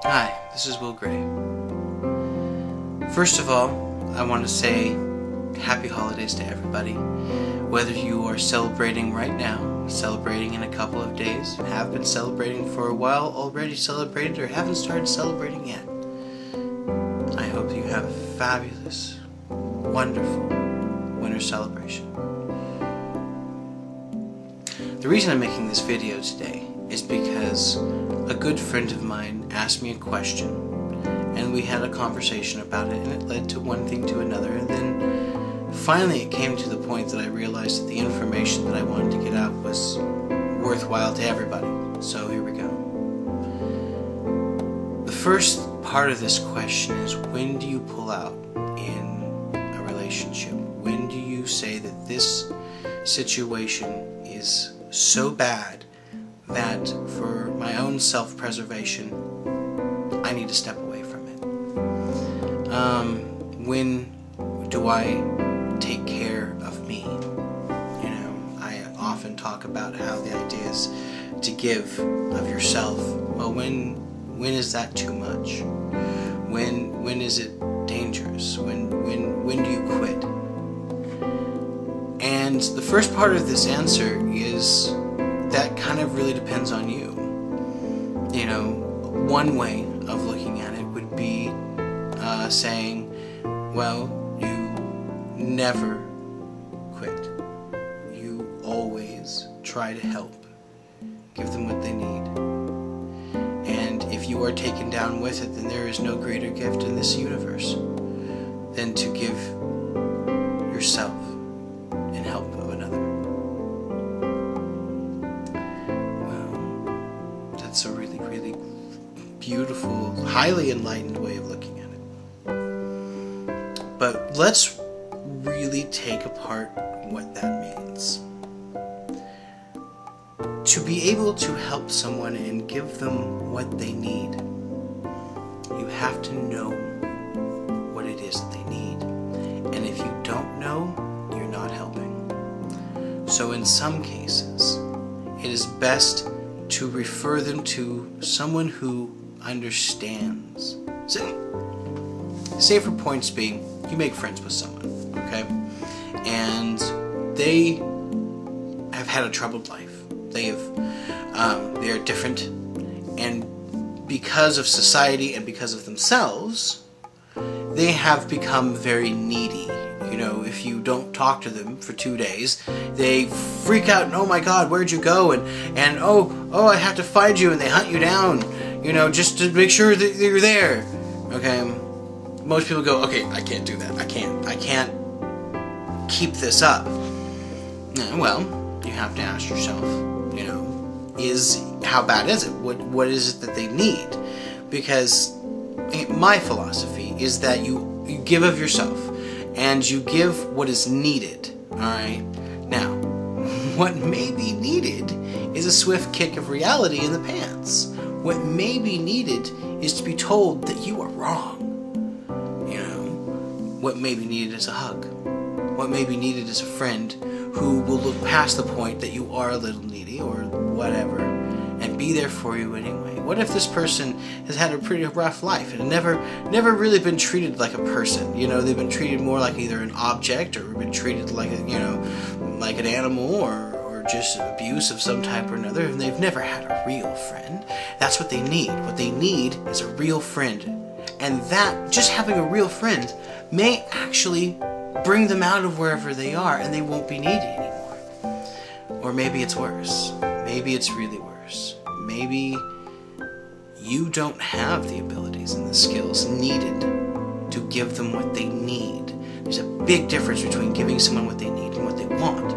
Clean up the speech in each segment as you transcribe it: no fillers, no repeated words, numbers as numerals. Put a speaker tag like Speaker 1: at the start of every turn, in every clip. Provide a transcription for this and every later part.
Speaker 1: Hi, this is Will Gray. First of all, I want to say happy holidays to everybody. Whether you are celebrating right now, celebrating in a couple of days, have been celebrating for a while, already celebrated, or haven't started celebrating yet, I hope you have a fabulous, wonderful winter celebration. The reason I'm making this video today is because a good friend of mine asked me a question, and we had a conversation about it, and it led to one thing to another, and then finally it came to the point that I realized that the information that I wanted to get out was worthwhile to everybody. So here we go. The first part of this question is, when do you pull out in a relationship? When do you say that this situation is so bad that for my own self-preservation, I need to step away from it? When do I take care of me? You know, I often talk about how the idea is to give of yourself. Well, when is that too much? When is it dangerous? When do you quit? And the first part of this answer is that kind of really depends on you. You know, one way of looking at it would be saying, well, you never quit. You always try to help. Give them what they need. And if you are taken down with it, then there is no greater gift in this universe than to give yourself in help of another. Well, that's a really, really beautiful, highly enlightened way of looking at it. But let's really take apart what that means. To be able to help someone and give them what they need, you have to know what it is that they need. And if you don't know, you're not helping. So in some cases, it is best to refer them to someone who understands. So, say for points being, you make friends with someone, okay? And they have had a troubled life. They are different, and because of society and because of themselves, they have become very needy. You know, if you don't talk to them for 2 days, they freak out and, oh my God, where'd you go? And oh, I have to find you, and they hunt you down, you know, just to make sure that you're there. Okay, most people go, okay, I can't do that. I can't keep this up. Well, you have to ask yourself, you know, how bad is it? What is it that they need? Because my philosophy is that you give of yourself, and you give what is needed. Alright? Now, what may be needed is a swift kick of reality in the pants. What may be needed is to be told that you are wrong. You know, what may be needed is a hug. What may be needed is a friend who will look past the point that you are a little needy or whatever and be there for you anyway. What if this person has had a pretty rough life and never really been treated like a person? You know, they've been treated more like either an object, or been treated like like an animal, or just abuse of some type or another, and they've never had a real friend. That's what they need. What they need is a real friend. And that, just having a real friend, may actually bring them out of wherever they are, and they won't be needy anymore. Or maybe it's worse. Maybe it's really worse. Maybe you don't have the abilities and the skills needed to give them what they need. There's a big difference between giving someone what they need and what they want.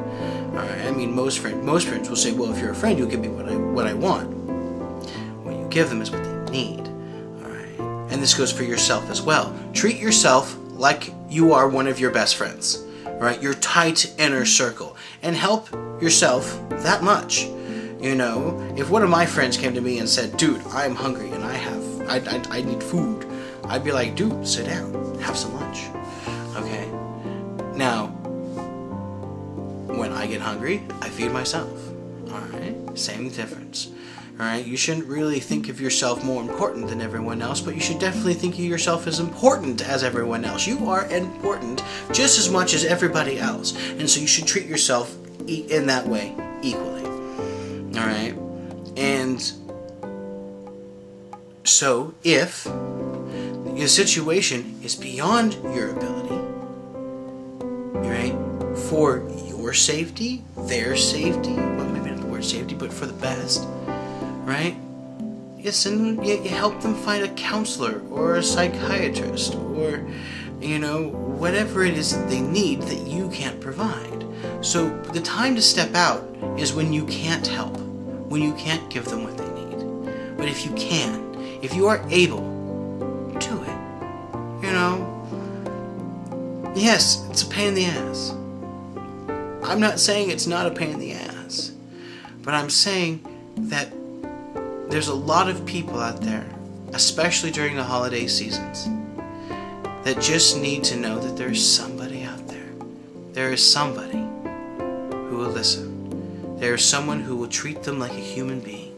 Speaker 1: Alright, I mean, most friends will say, well, if you're a friend, you'll give me what I want. What you give them is what they need. Alright, and this goes for yourself as well. Treat yourself like you are one of your best friends. Right, your tight inner circle, and help yourself that much. You know, if one of my friends came to me and said, dude, I'm hungry and I need food, I'd be like, dude, sit down, have some lunch. Okay? Now, when I get hungry, I feed myself. Alright? Same difference. Alright, you shouldn't really think of yourself more important than everyone else, but you should definitely think of yourself as important as everyone else. You are important just as much as everybody else, and so you should treat yourself in that way equally. Alright? And so if your situation is beyond your ability, right, for your safety, their safety, well, maybe not the word safety, but for the best, right? Yes, and you help them find a counselor or a psychiatrist or, you know, whatever it is that they need that you can't provide. So the time to step out is when you can't help, when you can't give them what they need. But if you can, if you are able, do it. You know, yes, it's a pain in the ass. I'm not saying it's not a pain in the ass, but I'm saying that there's a lot of people out there, especially during the holiday seasons, that just need to know that there's somebody out there. There is somebody who will listen. There is someone who will treat them like a human being.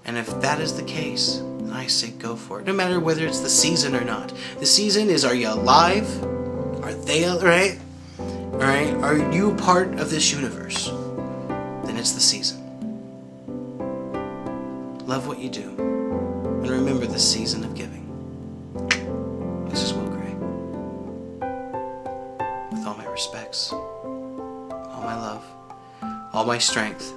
Speaker 1: And if that is the case, then I say go for it. No matter whether it's the season or not. The season is, are you alive? Are they alright? Alright? Are you part of this universe? Then it's the season. Love what you do. And remember the season of giving. This is Will Gray. With all my respects, all my love, all my strength,